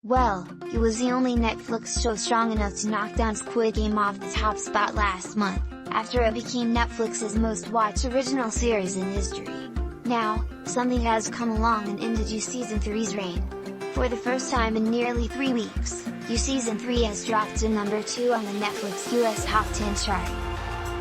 Well, it was the only Netflix show strong enough to knock down Squid Game off the top spot last month, after it became Netflix's most watched original series in history. Now, something has come along and ended You Season 3's reign. For the first time in nearly 3 weeks, You Season 3 has dropped to number 2 on the Netflix US Top 10 chart.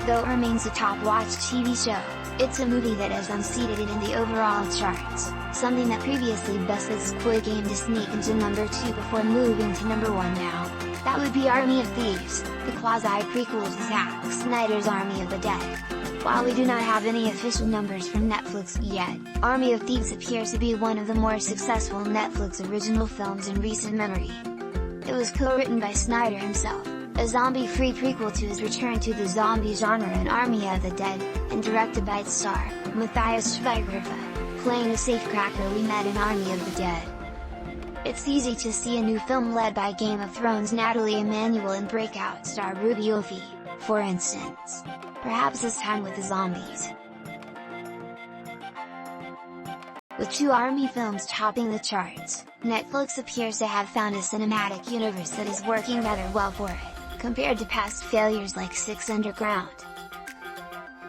Though it remains a top-watched TV show, it's a movie that has unseated it in the overall charts, something that previously bested Squid Game to sneak into number 2 before moving to number 1 now. That would be Army of Thieves, the quasi-prequel to Zack Snyder's Army of the Dead. While we do not have any official numbers from Netflix yet, Army of Thieves appears to be one of the more successful Netflix original films in recent memory. It was co-written by Snyder himself, a zombie-free prequel to his return to the zombie genre in Army of the Dead, and directed by its star, Matthias Schweighöfer, playing the safecracker we met in Army of the Dead. It's easy to see a new film led by Game of Thrones Natalie Emmanuel and breakout star Ruby Offie, for instance. Perhaps this time with the zombies. With 2 Army films topping the charts, Netflix appears to have found a cinematic universe that is working rather well for it, compared to past failures like Six Underground.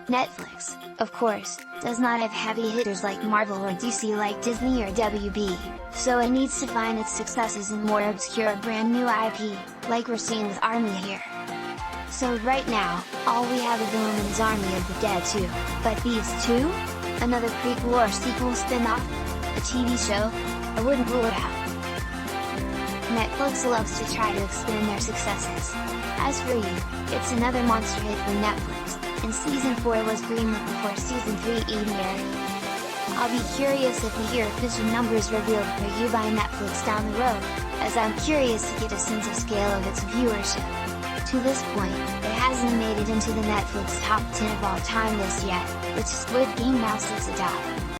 Netflix, of course, does not have heavy hitters like Marvel or DC like Disney or WB, so it needs to find its successes in more obscure brand new IP, like we're seeing with Army here. So right now, all we have at the moment is Army of the Dead 2, but Thieves 2? Another prequel or sequel spin-off? A TV show? I wouldn't rule it out. Netflix loves to try to expand their successes. As for You, it's another monster hit for Netflix, and Season 4 was greenlit before Season 3 even aired. I'll be curious if we hear official numbers revealed for You by Netflix down the road, as I'm curious to get a sense of scale of its viewership. To this point, it hasn't made it into the Netflix Top 10 of all time list yet, which Squid Game now sits atop.